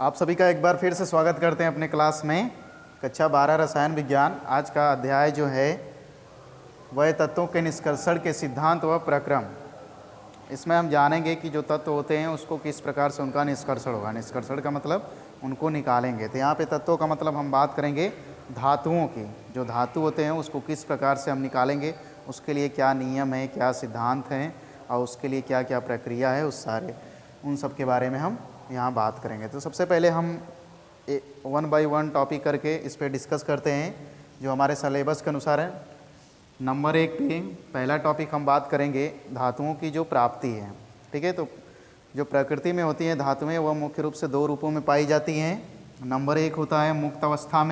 आप सभी का एक बार फिर से स्वागत करते हैं अपने क्लास में। कक्षा 12 रसायन विज्ञान। आज का अध्याय जो है वह तत्वों के निष्कर्षण के सिद्धांत व प्रक्रम। इसमें हम जानेंगे कि जो तत्व होते हैं उसको किस प्रकार से उनका निष्कर्षण होगा। निष्कर्षण का मतलब उनको निकालेंगे। तो यहाँ पे तत्वों का मतलब हम बात करेंगे धातुओं की। जो धातु होते हैं उसको किस प्रकार से हम निकालेंगे, उसके लिए क्या नियम है, क्या सिद्धांत हैं और उसके लिए क्या क्या प्रक्रिया है, उन सब के बारे में हम यहाँ बात करेंगे। तो सबसे पहले हम 1 बाय 1 टॉपिक करके इस पर डिस्कस करते हैं जो हमारे सिलेबस के अनुसार है। नंबर 1 पे पहला टॉपिक हम बात करेंगे धातुओं की जो प्राप्ति है। ठीक है, तो जो प्रकृति में होती हैं धातुएं वह मुख्य रूप से 2 रूपों में पाई जाती हैं। नंबर 1 होता है मुक्त अवस्था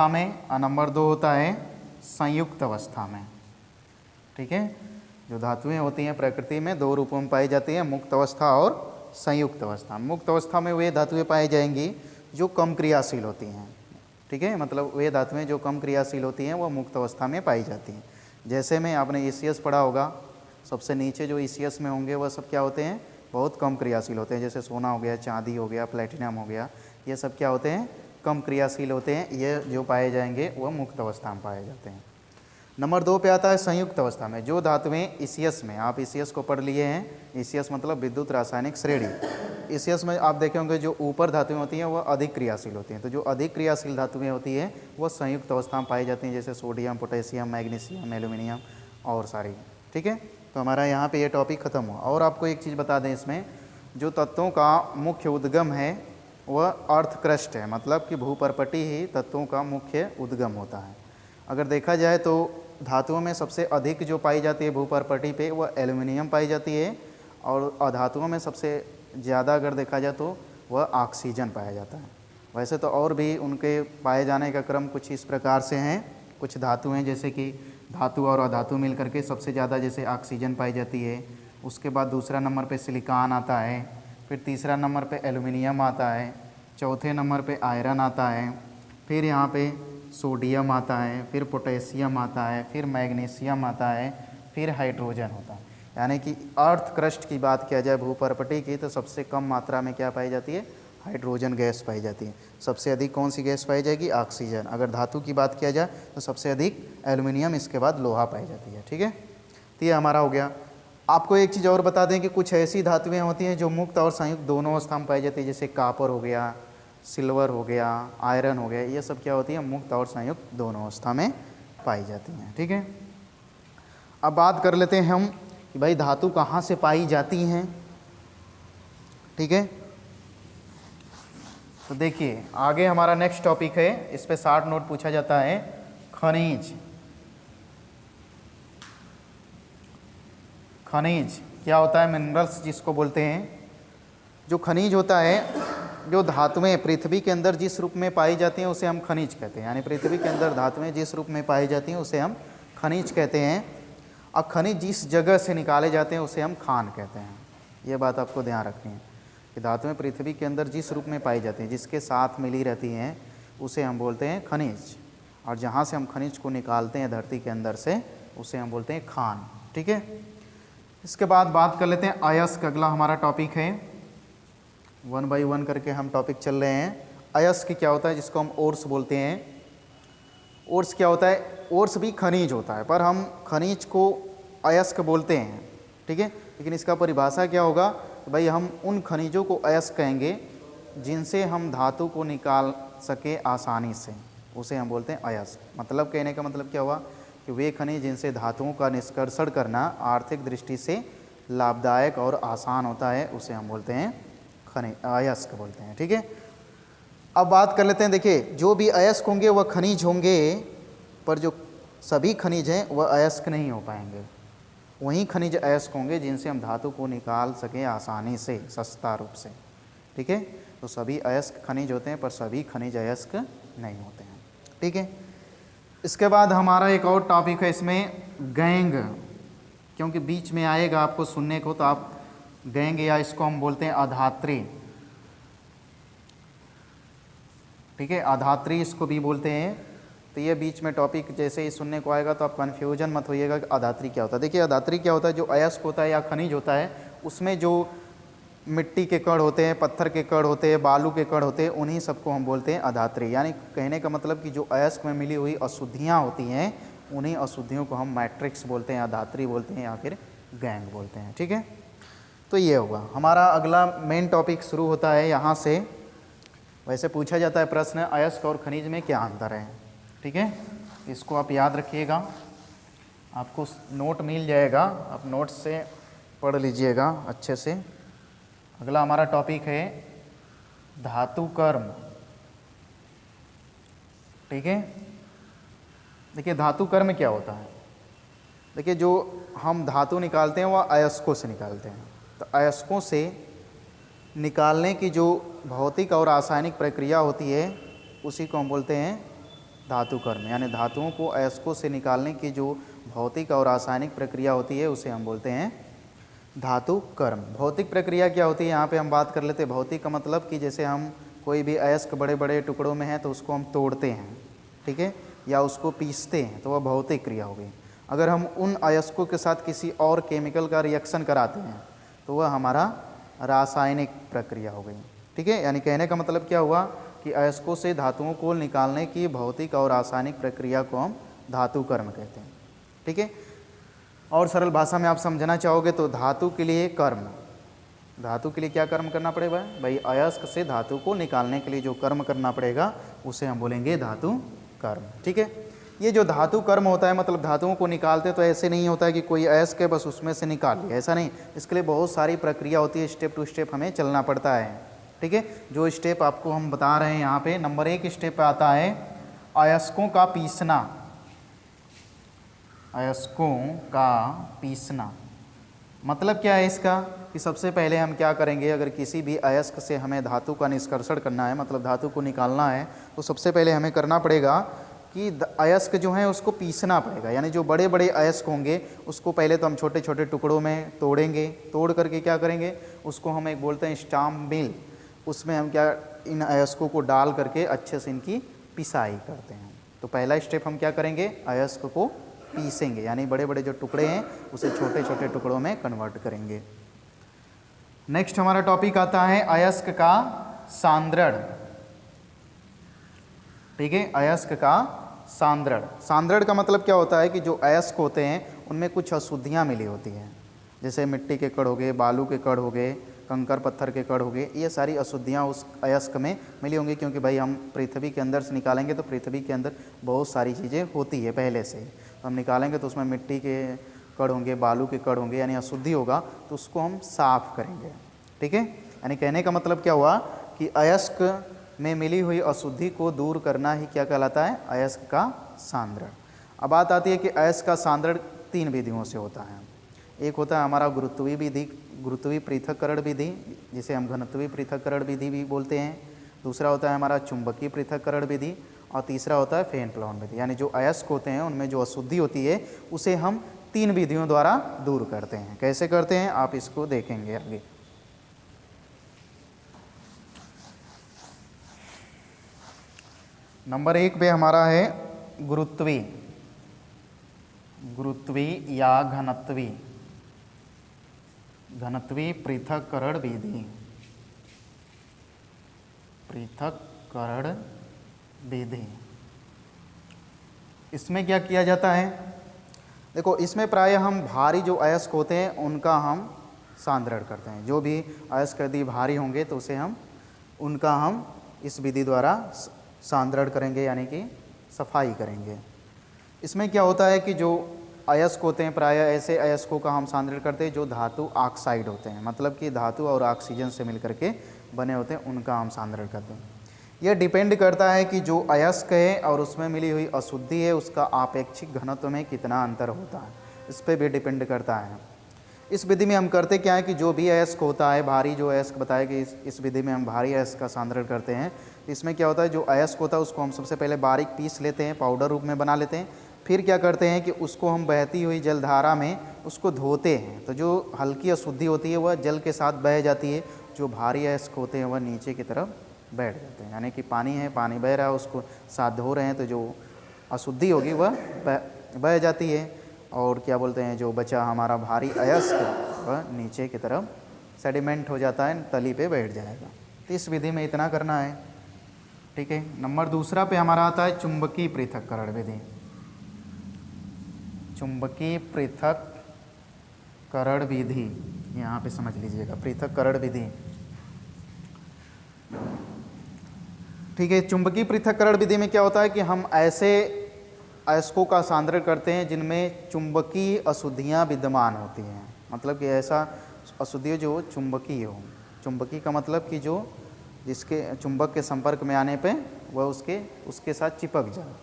में, और नंबर 2 होता है संयुक्त अवस्था में। ठीक है, जो धातुएं होती हैं प्रकृति में 2 रूपों में पाई जाती हैं, मुक्त अवस्था और संयुक्त अवस्था। मुक्त अवस्था में वे धातुएं पाई जाएंगी जो कम क्रियाशील होती हैं। ठीक है, मतलब वे धातुएं जो कम क्रियाशील होती हैं वह मुक्त अवस्था में पाई जाती हैं। जैसे में आपने ECS पढ़ा होगा, सबसे नीचे जो ECS में होंगे वह सब क्या होते हैं, बहुत कम क्रियाशील होते हैं। जैसे सोना हो गया, चांदी हो गया, प्लेटिनम हो गया, ये सब क्या होते हैं, कम क्रियाशील होते हैं। ये जो पाए जाएंगे वह मुक्त अवस्था में पाए जाते हैं। नंबर 2 पे आता है संयुक्त अवस्था में। जो धातुएं ECS में, आप ECS को पढ़ लिए हैं, ECS मतलब विद्युत रासायनिक श्रेणी। ECS में आप देखे होंगे जो ऊपर धातुएं होती हैं वह अधिक क्रियाशील होती हैं। तो जो अधिक क्रियाशील धातुएं होती हैं वह संयुक्त अवस्था में पाई जाती हैं, जैसे सोडियम, पोटेशियम, मैग्नीशियम, एल्यूमिनियम और सारी। ठीक है, तो हमारा यहाँ पे ये टॉपिक ख़त्म हुआ। और आपको एक चीज़ बता दें, इसमें जो तत्वों का मुख्य उद्गम है वह अर्थ क्रस्ट है, मतलब कि भूपर्पटी ही तत्वों का मुख्य उद्गम होता है। अगर देखा जाए तो धातुओं में सबसे अधिक जो पाई जाती है भूपर्पटी पे वह एल्युमिनियम पाई जाती है, और अधातुओं में सबसे ज़्यादा अगर देखा जाए तो वह ऑक्सीजन पाया जाता है। वैसे तो और भी उनके पाए जाने का क्रम कुछ इस प्रकार से हैं। कुछ धातु हैं जैसे कि धातु और अधातु मिल करके सबसे ज़्यादा जैसे ऑक्सीजन पाई जाती है। उसके बाद दूसरा नंबर पे सिलिकॉन आता है, फिर तीसरा नंबर पे एल्युमिनियम आता है, चौथे नंबर पे आयरन आता है, फिर यहाँ पे सोडियम आता है, फिर पोटेशियम आता है, फिर मैग्नीशियम आता है, फिर हाइड्रोजन होता है। यानी कि अर्थ क्रस्ट की बात किया जाए भूपर्पटी की तो सबसे कम मात्रा में क्या पाई जाती है, हाइड्रोजन गैस पाई जाती है। सबसे अधिक कौन सी गैस पाई जाएगी, ऑक्सीजन। अगर धातु की बात किया जाए तो सबसे अधिक एल्युमिनियम, इसके बाद लोहा पाई जाती है। ठीक है, तो ये हमारा हो गया। आपको एक चीज़ और बता दें कि कुछ ऐसी धातुएँ होती हैं जो मुक्त और संयुक्त दोनों अवस्था में पाई जाती है, जैसे कापर हो गया, सिल्वर हो गया, आयरन हो गया। ये सब क्या होती है, मुक्त और संयुक्त दोनों अवस्था में पाई जाती हैं। ठीक है, अब बात कर लेते हैं हम कि भाई धातु कहाँ से पाई जाती हैं। ठीक है, तो देखिए आगे हमारा नेक्स्ट टॉपिक है, इस पे 60 नोट पूछा जाता है, खनिज। खनिज क्या होता है, मिनरल्स जिसको बोलते हैं। जो खनिज होता है, जो धातुएं पृथ्वी के अंदर जिस रूप में पाई जाती हैं उसे हम खनिज कहते हैं। यानी पृथ्वी के अंदर धातुएं जिस रूप में पाई जाती हैं उसे हम खनिज कहते हैं। और खनिज जिस जगह से निकाले जाते हैं उसे हम खान कहते हैं। ये बात आपको ध्यान रखनी है कि धातुएं पृथ्वी के अंदर जिस रूप में पाई जाती हैं, जिसके साथ मिली रहती हैं, उसे हम बोलते हैं खनिज। और जहाँ से हम खनिज को निकालते हैं धरती के अंदर से, उसे हम बोलते हैं खान। ठीक है, इसके बाद बात कर लेते हैं अयस्क। अगला हमारा टॉपिक है, 1 बाय 1 करके हम टॉपिक चल रहे हैं। अयस्क क्या होता है, जिसको हम ओर्स बोलते हैं। ओर्स क्या होता है, ओर्स भी खनिज होता है, पर हम खनिज को अयस्क बोलते हैं। ठीक है, लेकिन इसका परिभाषा क्या होगा, तो भाई हम उन खनिजों को अयस्क कहेंगे जिनसे हम धातु को निकाल सके आसानी से, उसे हम बोलते हैं अयस्क। मतलब कहने का मतलब क्या हुआ कि वे खनिज जिनसे धातुओं का निष्कर्षण करना आर्थिक दृष्टि से लाभदायक और आसान होता है, उसे हम बोलते हैं खनिज, अयस्क बोलते हैं। ठीक है, अब बात कर लेते हैं। देखिए जो भी अयस्क होंगे वह खनिज होंगे, पर जो सभी खनिज हैं वह अयस्क नहीं हो पाएंगे। वही खनिज अयस्क होंगे जिनसे हम धातु को निकाल सकें आसानी से, सस्ता रूप से। ठीक है, तो सभी अयस्क खनिज होते हैं पर सभी खनिज अयस्क नहीं होते हैं। ठीक है, इसके बाद हमारा एक और टॉपिक है इसमें, गैंग। क्योंकि बीच में आएगा आपको सुनने को, तो आप गैंग, या इसको हम बोलते हैं अधात्री। ठीक है, अधात्री इसको भी बोलते हैं। तो ये बीच में टॉपिक जैसे ही सुनने को आएगा तो आप कन्फ्यूजन मत होइएगा कि अधात्री क्या होता है। देखिए अधात्री क्या होता है, जो अयस्क होता है या खनिज होता है उसमें जो मिट्टी के कण होते हैं, पत्थर के कण होते हैं, बालू के कण होते हैं, उन्हीं सबको हम बोलते हैं अधात्री। यानी कहने का मतलब कि जो अयस्क में मिली हुई अशुद्धियाँ होती हैं, उन्हीं अशुद्धियों को हम मैट्रिक्स बोलते हैं, अधात्री बोलते हैं या फिर गैंग बोलते हैं। ठीक है, तो ये होगा हमारा अगला मेन टॉपिक शुरू होता है यहाँ से। वैसे पूछा जाता है प्रश्न, अयस्क और खनिज में क्या अंतर है। ठीक है, इसको आप याद रखिएगा, आपको नोट मिल जाएगा, आप नोट से पढ़ लीजिएगा अच्छे से। अगला हमारा टॉपिक है धातु कर्म। ठीक है, देखिए धातु कर्म क्या होता है। देखिए जो हम धातु निकालते हैं वह अयस्कों से निकालते हैं, तो अयस्कों से निकालने की जो भौतिक और रासायनिक प्रक्रिया होती है उसी को हम बोलते हैं धातु कर्म। यानी धातुओं को अयस्कों से निकालने की जो भौतिक और रासायनिक प्रक्रिया होती है उसे हम बोलते हैं धातु कर्म। भौतिक प्रक्रिया क्या होती है यहाँ पे हम बात कर लेते हैं। भौतिक का मतलब कि जैसे हम कोई भी अयस्क बड़े बड़े टुकड़ों में है तो उसको हम तोड़ते हैं, ठीक है, या उसको पीसते हैं, तो वह भौतिक क्रिया हो गई। अगर हम उन अयस्कों के साथ किसी और केमिकल का रिएक्शन कराते हैं तो वह हमारा रासायनिक प्रक्रिया हो गई। ठीक है, यानी कहने का मतलब क्या हुआ कि अयस्कों से धातुओं को निकालने की भौतिक और रासायनिक प्रक्रिया को हम धातु कर्म कहते हैं। ठीक है, और सरल भाषा में आप समझना चाहोगे तो धातु के लिए कर्म, धातु के लिए क्या कर्म करना पड़ेगा भाई, अयस्क से धातु को निकालने के लिए जो कर्म करना पड़ेगा उसे हम बोलेंगे धातु कर्म। ठीक है, ये जो धातु कर्म होता है मतलब धातुओं को निकालते तो ऐसे नहीं होता है कि कोई अयस्क है बस उसमें से निकाल लिया, ऐसा नहीं। इसके लिए बहुत सारी प्रक्रिया होती है, स्टेप टू स्टेप हमें चलना पड़ता है। ठीक है, जो स्टेप आपको हम बता रहे हैं यहाँ पे, नंबर 1 स्टेप पे आता है अयस्कों का पीसना। अयस्कों का पीसना मतलब क्या है इसका, कि सबसे पहले हम क्या करेंगे, अगर किसी भी अयस्क से हमें धातु का निष्कर्षण करना है, मतलब धातु को निकालना है, तो सबसे पहले हमें करना पड़ेगा कि अयस्क जो है उसको पीसना पड़ेगा। यानी जो बड़े बड़े अयस्क होंगे उसको पहले तो हम छोटे छोटे टुकड़ों में तोड़ेंगे, तोड़ करके क्या करेंगे, उसको हम एक बोलते हैं स्टाम्प मिल, उसमें हम क्या इन अयस्कों को डाल करके अच्छे से इनकी पिसाई करते हैं। तो पहला स्टेप हम क्या करेंगे, अयस्क को पीसेंगे, यानी बड़े बड़े जो टुकड़े हैं उसे छोटे छोटे टुकड़ों में कन्वर्ट करेंगे। नेक्स्ट हमारा टॉपिक आता है अयस्क का सांद्रण। ठीक है, अयस्क का सांद्रण। सांद्रण का मतलब क्या होता है कि जो अयस्क होते हैं उनमें कुछ अशुद्धियाँ मिली होती हैं, जैसे मिट्टी के कण हो गए, बालू के कण हो गए, कंकर पत्थर के कण हो गए, ये सारी अशुद्धियाँ उस अयस्क में मिली होंगी। क्योंकि भाई हम पृथ्वी के अंदर से निकालेंगे तो पृथ्वी के अंदर बहुत सारी चीज़ें होती है पहले से, तो हम निकालेंगे तो उसमें मिट्टी के कण होंगे, बालू के कण होंगे, यानी अशुद्धि होगा, तो उसको हम साफ करेंगे। ठीक है, यानी कहने का मतलब क्या हुआ कि अयस्क में मिली हुई अशुद्धि को दूर करना ही क्या कहलाता है, अयस्क का सांद्रण। अब बात आती है कि अयस्क का सांद्रण 3 विधियों से होता है। एक होता है हमारा गुरुत्वीय विधि, गुरुत्वीय पृथक्करण विधि, जिसे हम घनत्वीय पृथक्करण विधि भी बोलते हैं। दूसरा होता है हमारा चुंबकीय पृथक्करण विधि, और तीसरा होता है फेन प्लॉन विधि। यानी जो अयस्क होते हैं उनमें जो अशुद्धि होती है उसे हम 3 विधियों द्वारा दूर करते हैं। कैसे करते हैं आप इसको देखेंगे आगे। नंबर 1 पे हमारा है गुरुत्वीय, गुरुत्वीय या घनत्वीय, घनत्वीय पृथक्करण विधि, पृथक्करण विधि। इसमें क्या किया जाता है, देखो इसमें प्रायः हम भारी जो अयस्क होते हैं उनका हम सांद्रण करते हैं। जो भी अयस्क यदि भारी होंगे तो उसे हम उनका हम इस विधि द्वारा सांद्रण करेंगे, यानी कि सफाई करेंगे। इसमें क्या होता है कि जो अयस्क होते हैं प्रायः ऐसे अयस्कों का हम सांद्रण करते हैं जो धातु ऑक्साइड होते हैं, मतलब कि धातु और ऑक्सीजन से मिलकर के बने होते हैं, उनका हम सांद्रण करते हैं। यह डिपेंड करता है कि जो अयस्क है और उसमें मिली हुई अशुद्धि है उसका आपेक्षिक घनत्व में कितना अंतर होता है, इस पर भी डिपेंड करता है। इस विधि में हम करते क्या है कि जो भी अयस्क होता है, भारी जो अयस्क बताया कि इस विधि में हम भारी अयस्क का सांद्रण करते हैं। इसमें क्या होता है, जो अयस्क होता है उसको हम सबसे पहले बारीक पीस लेते हैं, पाउडर रूप में बना लेते हैं। फिर क्या करते हैं कि उसको हम बहती हुई जलधारा में उसको धोते हैं, तो जो हल्की अशुद्धि होती है वह जल के साथ बह जाती है, जो भारी अयस्क होते हैं वह नीचे की तरफ बैठ जाते हैं। यानी कि पानी है, पानी बह रहा है, उसको साथ धो रहे हैं तो जो अशुद्धि होगी वह बह जाती है, और क्या बोलते हैं जो बचा हमारा भारी अयस्क वह नीचे की तरफ सेडिमेंट हो जाता है, तली पे बैठ जाएगा। तो इस विधि में इतना करना है, ठीक है। नंबर दूसरा पे हमारा आता है चुंबकीय पृथक्करण विधि। चुंबकीय पृथक्करण विधि, यहाँ पे समझ लीजिएगा, पृथक्करण विधि, ठीक है। चुंबकीय पृथक्करण विधि में क्या होता है कि हम ऐसे अयस्कों का सांद्रण करते हैं जिनमें चुंबकीय अशुद्धियाँ विद्यमान होती हैं, मतलब कि ऐसा अशुद्धि जो चुंबकीय हो। चुंबकीय का मतलब कि जो जिसके चुंबक के संपर्क में आने पे वह उसके साथ चिपक जाए,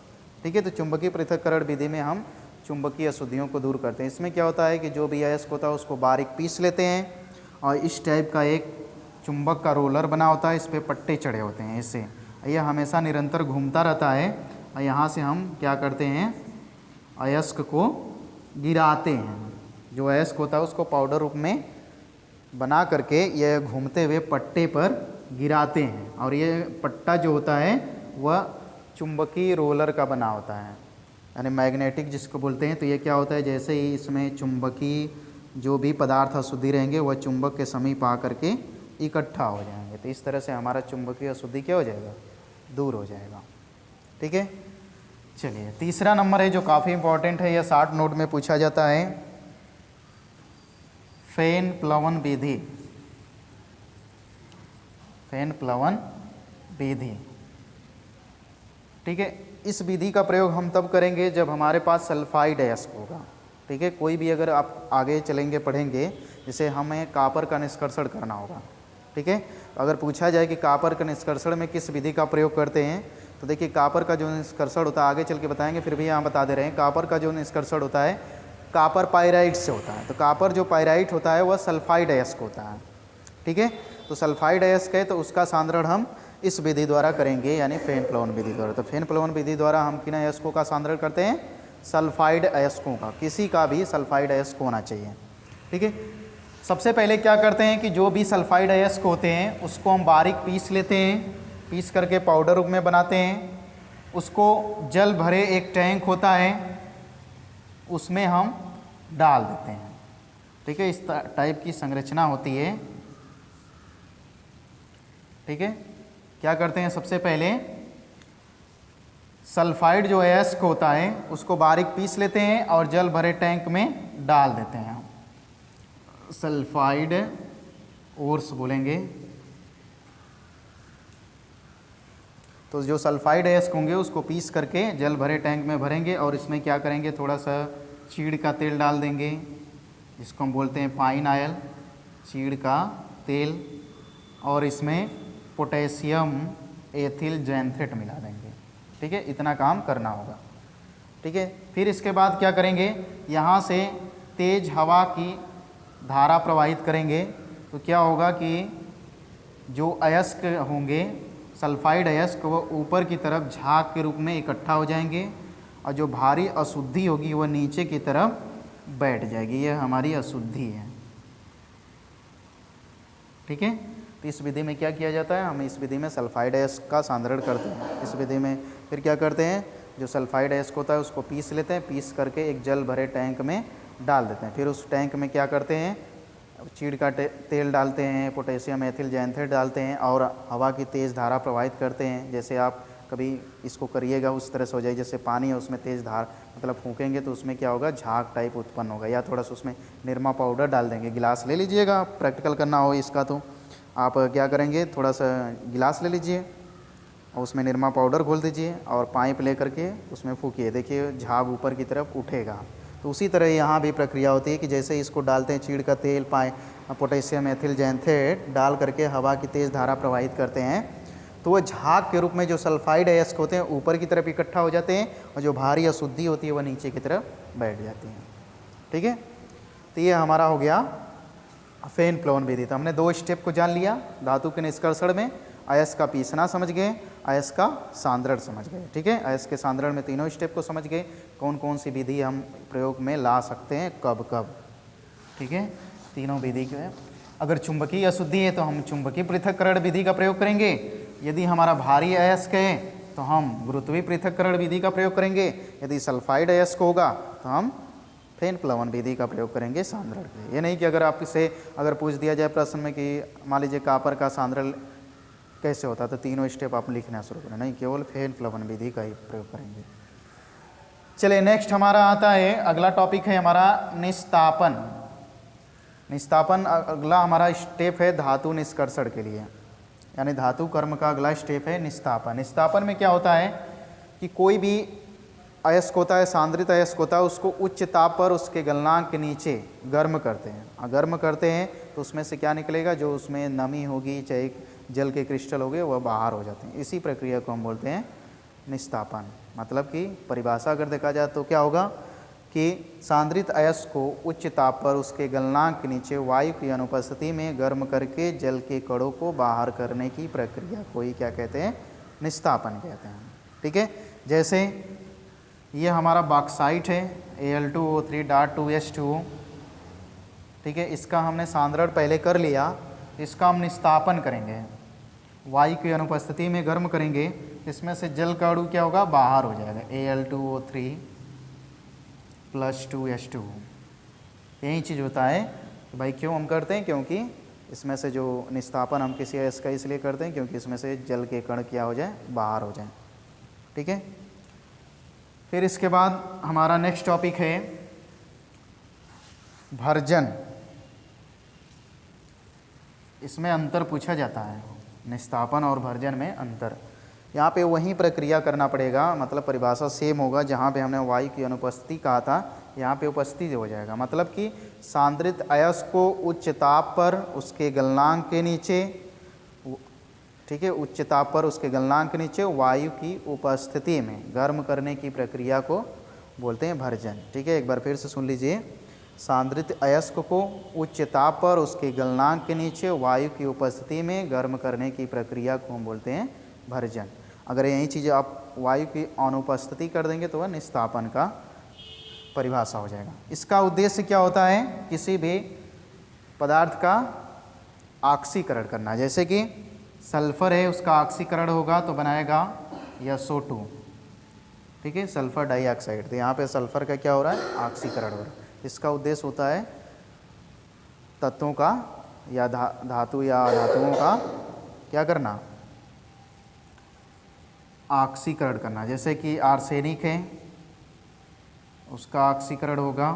ठीक है। तो चुंबकीय पृथक्करण विधि में हम चुंबकीय अशुद्धियों को दूर करते हैं। इसमें क्या होता है कि जो भी अयस्क होता है उसको बारीक पीस लेते हैं और इस टाइप का एक चुंबक का रोलर बना होता है, इस पर पट्टे चढ़े होते हैं ऐसे, यह हमेशा निरंतर घूमता रहता है और यहाँ से हम क्या करते हैं, अयस्क को गिराते हैं। जो अयस्क होता है उसको पाउडर रूप में बना करके यह घूमते हुए पट्टे पर गिराते हैं और ये पट्टा जो होता है वह चुंबकीय रोलर का बना होता है, यानी मैग्नेटिक जिसको बोलते हैं। तो ये क्या होता है, जैसे ही इसमें चुंबकीय जो भी पदार्थ अशुद्धि रहेंगे वह चुंबक के समीप आ करके इकट्ठा हो जाएंगे। तो इस तरह से हमारा चुंबकीय अशुद्धि क्या हो जाएगा, दूर हो जाएगा, ठीक है। चलिए तीसरा नंबर है जो काफ़ी इंपॉर्टेंट है, यह 60 नोट में पूछा जाता है, फेन प्लवन विधि। फेन प्लवन विधि, ठीक है। इस विधि का प्रयोग हम तब करेंगे जब हमारे पास सल्फाइड अयस्क होगा, ठीक है। कोई भी अगर आप आगे चलेंगे पढ़ेंगे, जैसे हमें कापर का निष्कर्षण करना होगा, ठीक है। अगर पूछा जाए कि कापर का निष्कर्षण में किस विधि का प्रयोग करते हैं, तो देखिए कापर का जो निष्कर्षण होता है आगे चल के बताएंगे, फिर भी यहाँ बता दे रहे हैं, कापर का जो निष्कर्षण होता है कापर पाइराइट से होता है। तो कापर जो पाइराइट होता है वह सल्फाइड अयस्क होता है, ठीक है। तो सल्फाइड अयस्क है तो उसका सांद्रण हम इस विधि द्वारा करेंगे, यानी फेन प्लवन विधि द्वारा। तो फेन प्लवन विधि द्वारा हम किन अयस्कों का सांद्रण करते हैं, सल्फाइड अयस्कों का, किसी का भी सल्फाइड अयस्क होना चाहिए, ठीक है। सबसे पहले क्या करते हैं कि जो भी सल्फाइड अयस्क होते हैं उसको हम बारीक पीस लेते हैं, पीस करके पाउडर रूप में बनाते हैं, उसको जल भरे एक टैंक होता है उसमें हम डाल देते हैं, ठीक है। इस टाइप की संरचना होती है, ठीक है। क्या करते हैं, सबसे पहले सल्फाइड जो अयस्क होता है उसको बारीक पीस लेते हैं और जल भरे टैंक में डाल देते हैं। सल्फाइड ओर्स बोलेंगे। तो जो सल्फाइड अयस्क होंगे उसको पीस करके जल भरे टैंक में भरेंगे और इसमें क्या करेंगे, थोड़ा सा चीड़ का तेल डाल देंगे, जिसको हम बोलते हैं पाइन ऑयल, चीड़ का तेल, और इसमें पोटेशियम एथिल जैंथेट मिला देंगे, ठीक है। इतना काम करना होगा, ठीक है। फिर इसके बाद क्या करेंगे, यहाँ से तेज हवा की धारा प्रवाहित करेंगे, तो क्या होगा कि जो अयस्क होंगे सल्फाइड अयस्क वो ऊपर की तरफ झाग के रूप में इकट्ठा हो जाएंगे और जो भारी अशुद्धि होगी वह नीचे की तरफ बैठ जाएगी। यह हमारी अशुद्धि है, ठीक है। तो इस विधि में क्या किया जाता है, हम इस विधि में सल्फाइड अयस्क का सांद्रण करते हैं। इस विधि में फिर क्या करते हैं, जो सल्फाइड अयस्क होता है उसको पीस लेते हैं, पीस करके एक जल भरे टैंक में डाल देते हैं। फिर उस टैंक में क्या करते हैं, चीड़ का तेल डालते हैं, पोटेशियम एथिल जैंथेट डालते हैं और हवा की तेज़ धारा प्रवाहित करते हैं। जैसे आप कभी इसको करिएगा उस तरह से हो जाए, जैसे पानी है उसमें तेज़ धार मतलब फूकेंगे तो उसमें क्या होगा, झाग टाइप उत्पन्न होगा। या थोड़ा सा उसमें निरमा पाउडर डाल देंगे। गिलास ले लीजिएगा, प्रैक्टिकल करना हो इसका तो आप क्या करेंगे, थोड़ा सा गिलास ले लीजिए और उसमें निरमा पाउडर घोल दीजिए और पाइप ले करके उसमें फूकिए, देखिए झाग ऊपर की तरफ उठेगा। तो उसी तरह यहाँ भी प्रक्रिया होती है कि जैसे इसको डालते हैं, चीड़ का तेल, पोटेशियम एथिल जैंथेट डाल करके हवा की तेज़ धारा प्रवाहित करते हैं, तो वह झाग के रूप में जो सल्फाइड अयस्क होते हैं ऊपर की तरफ इकट्ठा हो जाते हैं और जो भारी अशुद्धि होती है वह नीचे की तरफ बैठ जाती है, ठीक है। तो ये हमारा हो गया फेन प्लवन विधि। तो हमने 2 स्टेप को जान लिया, धातु के निष्कर्षण में अयस्क का पीसना समझ गए, अयस्क का सांद्रण समझ गए, ठीक है। अयस्क के सांद्रण में तीनों स्टेप को समझ गए, कौन कौन सी विधि हम प्रयोग में ला सकते हैं, कब कब, ठीक है। तीनों विधि के अगर चुंबकीय अशुद्धि है तो हम चुंबकीय पृथक्करण विधि का प्रयोग करेंगे, यदि हमारा भारी अयस्क है तो हम गुरुत्वीय पृथक्करण विधि का प्रयोग करेंगे, यदि सल्फाइड अयस्क होगा तो हम फेन प्लवन विधि का प्रयोग करेंगे सांद्रण के लिए। ये नहीं कि अगर आपसे अगर पूछ दिया जाए प्रश्न में कि मान लीजिए कॉपर का सांद्रण कैसे होता है तो तीनों स्टेप आप लिखना शुरू करें, नहीं, केवल फेन प्लवन विधि का ही प्रयोग करेंगे। चलिए नेक्स्ट हमारा आता है, अगला टॉपिक है हमारा निस्तापन। निस्तापन अगला हमारा स्टेप है धातु निष्कर्षण के लिए, यानी धातु कर्म का अगला स्टेप है निस्तापन। निस्तापन में क्या होता है कि कोई भी अयस्क होता है, सांद्रित अयस्क होता है, उसको उच्च ताप पर उसके गलनांक के नीचे गर्म करते हैं। गर्म करते हैं तो उसमें से क्या निकलेगा, जो उसमें नमी होगी चाहे जल के क्रिस्टल हो गए वह बाहर हो जाते हैं। इसी प्रक्रिया को हम बोलते हैं निस्तापन। मतलब कि परिभाषा अगर देखा जाए तो क्या होगा कि सांद्रित अयस्क को उच्च ताप पर उसके गलनांक के नीचे वायु की अनुपस्थिति में गर्म करके जल के कणों को बाहर करने की प्रक्रिया को ही क्या कहते हैं, निस्तापन कहते हैं। ठीक है, जैसे ये हमारा बॉक्साइट है Al2O3.2H2O, ठीक है, इसका हमने सांद्रण पहले कर लिया, इसका हम निस्तापन करेंगे, वायु की अनुपस्थिति में गर्म करेंगे, इसमें से जल का अणु क्या होगा, बाहर हो जाएगा Al2O3+2H2O। यही चीज़ होता है कि भाई क्यों हम करते हैं, क्योंकि इसमें से जो निस्तापन हम किसी अयस्क का इसलिए करते हैं क्योंकि इसमें से जल के कण क्या हो जाए, बाहर हो जाए। ठीक है, फिर इसके बाद हमारा नेक्स्ट टॉपिक है भर्जन। इसमें अंतर पूछा जाता है, निस्तापन और भर्जन में अंतर। यहाँ पे वही प्रक्रिया करना पड़ेगा, मतलब परिभाषा सेम होगा, जहाँ पे हमने वायु की अनुपस्थिति कहा था यहाँ पे उपस्थिति हो जाएगा। मतलब कि सांद्रित अयस्क को उच्च ताप पर उसके गलनांक के नीचे, ठीक है, उच्च ताप पर उसके गलनांक के नीचे वायु की उपस्थिति में गर्म करने की प्रक्रिया को बोलते हैं भर्जन। ठीक है, एक बार फिर से सुन लीजिए, सांद्रित अयस्क को उच्च ताप पर उसके गलनांक के नीचे वायु की उपस्थिति में गर्म करने की प्रक्रिया को हम बोलते हैं भर्जन। अगर यही चीज़ आप वायु की अनुपस्थिति कर देंगे तो वह निस्तापन का परिभाषा हो जाएगा। इसका उद्देश्य क्या होता है, किसी भी पदार्थ का ऑक्सीकरण करना। जैसे कि सल्फर है, उसका ऑक्सीकरण होगा तो बनाएगा SO2, ठीक है, सल्फर डाइऑक्साइड। तो यहाँ पे सल्फर का क्या हो रहा है, ऑक्सीकरण हो रहा है। इसका उद्देश्य होता है तत्वों का या धातु या धातुओं का क्या करना, ऑक्सीकरण करना। जैसे कि आर्सेनिक है, उसका ऑक्सीकरण होगा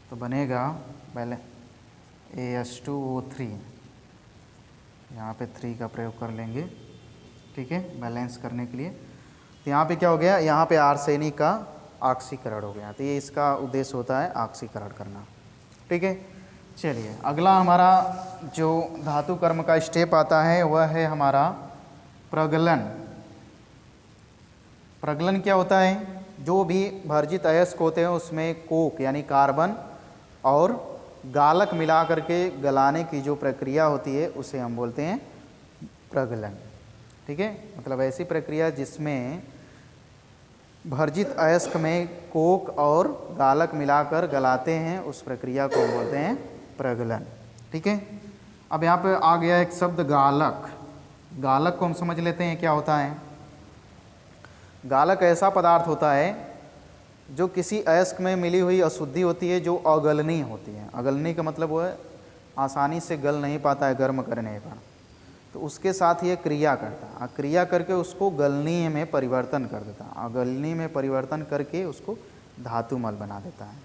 तो बनेगा पहले AS2O3, यहाँ पे 3 का प्रयोग कर लेंगे, ठीक है, बैलेंस करने के लिए। तो यहाँ पे क्या हो गया, यहाँ पे आर्सेनिक का ऑक्सीकरण हो गया। तो ये इसका उद्देश्य होता है ऑक्सीकरण करना। ठीक है, चलिए अगला हमारा जो धातु कर्म का स्टेप आता है वह है हमारा प्रगलन। प्रगलन क्या होता है, जो भी भर्जित अयस्क होते हैं उसमें कोक यानी कार्बन और गालक मिला करके गलाने की जो प्रक्रिया होती है उसे हम बोलते हैं प्रगलन। ठीक है, मतलब ऐसी प्रक्रिया जिसमें भर्जित अयस्क में कोक और गालक मिलाकर गलाते हैं, उस प्रक्रिया को हम बोलते हैं प्रगलन। ठीक है, अब यहाँ पे आ गया एक शब्द गालक। गालक को हम समझ लेते हैं क्या होता है। गालक ऐसा पदार्थ होता है जो किसी अयस्क में मिली हुई अशुद्धि होती है जो अगलनीय होती है। अगलनीय का मतलब वो है आसानी से गल नहीं पाता है गर्म करने पर, तो उसके साथ ये क्रिया करता है, क्रिया करके उसको गलनीय में परिवर्तन कर देता है। अगलनीय में परिवर्तन करके उसको धातुमल बना देता है,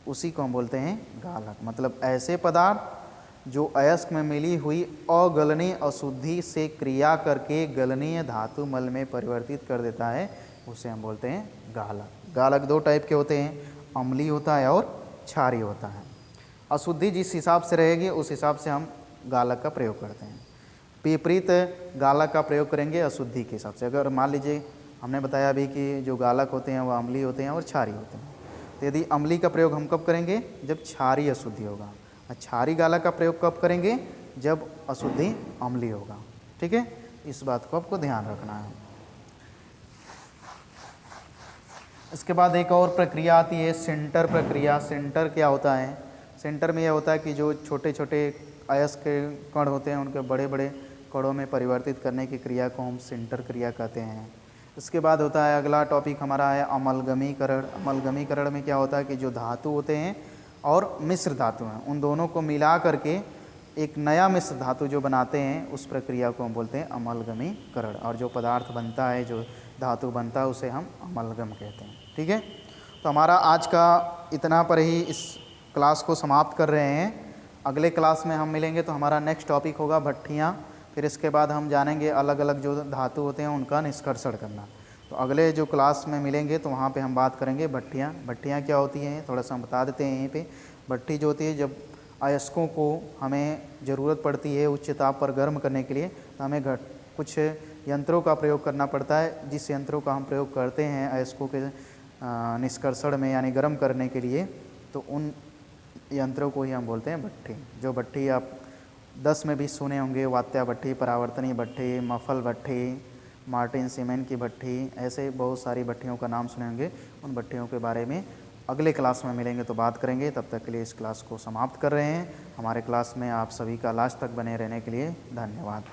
उसी को हम बोलते हैं गालक। मतलब ऐसे पदार्थ जो अयस्क में मिली हुई अगलनीय अशुद्धि से क्रिया करके गलनीय धातुमल में परिवर्तित कर देता है, उसे हम बोलते हैं गालक। गालक 2 टाइप के होते हैं, अम्लीय होता है और क्षारीय होता है। अशुद्धि जिस हिसाब से रहेगी उस हिसाब से हम गालक का प्रयोग करते हैं। विपरीत गालक का प्रयोग करेंगे अशुद्धि के हिसाब से। अगर मान लीजिए हमने बताया अभी कि जो गालक होते हैं वह अम्लीय होते हैं और क्षारीय होते हैं, तो यदि अम्लीय का प्रयोग हम कब करेंगे, जब क्षारीय अशुद्धि होगा। क्षारीय गालक का प्रयोग कब करेंगे, जब अशुद्धि अम्लीय होगा। ठीक है, इस बात को आपको ध्यान रखना है। इसके बाद एक और प्रक्रिया आती है सिंटर प्रक्रिया। सिंटर क्या होता है, सिंटर में यह होता है कि जो छोटे छोटे अयस्क के कण होते हैं उनके बड़े बड़े कणों में परिवर्तित करने की क्रिया को हम सिंटर क्रिया कहते हैं। उसके बाद होता है अगला टॉपिक हमारा है अमलगमीकरण। अमलगमीकरण में क्या होता है कि जो धातु होते हैं और मिश्र धातु हैं उन दोनों को मिला करके एक नया मिश्र धातु जो बनाते हैं उस प्रक्रिया को हम बोलते हैं अमलगमीकरण। और जो पदार्थ बनता है, जो धातु बनता है, उसे हम अमलगम कहते हैं। ठीक है, तो हमारा आज का इतना पर ही इस क्लास को समाप्त कर रहे हैं। अगले क्लास में हम मिलेंगे तो हमारा नेक्स्ट टॉपिक होगा भट्ठियाँ। फिर इसके बाद हम जानेंगे अलग अलग जो धातु होते हैं उनका निष्कर्षण करना। तो अगले जो क्लास में मिलेंगे तो वहाँ पे हम बात करेंगे भट्ठियाँ। भट्ठियाँ क्या होती हैं थोड़ा सा हम बता देते हैं यहीं पे। भट्ठी जो होती है, जब अयस्कों को हमें ज़रूरत पड़ती है उच्च ताप पर गर्म करने के लिए, तो हमें कुछ यंत्रों का प्रयोग करना पड़ता है। जिस यंत्रों का हम प्रयोग करते हैं अयस्कों के निष्कर्षण में यानी गर्म करने के लिए, तो उन यंत्रों को ही हम बोलते हैं भट्ठी। जो भट्ठी आप 10 में भी सुने होंगे, वात्या भट्ठी, परावर्तनीय भट्ठी, मफल भट्ठी, मार्टिन सीमेंट की भट्ठी, ऐसे बहुत सारी भट्टियों का नाम सुने होंगे। उन भट्टियों के बारे में अगले क्लास में मिलेंगे तो बात करेंगे। तब तक के लिए इस क्लास को समाप्त कर रहे हैं। हमारे क्लास में आप सभी का लास्ट तक बने रहने के लिए धन्यवाद।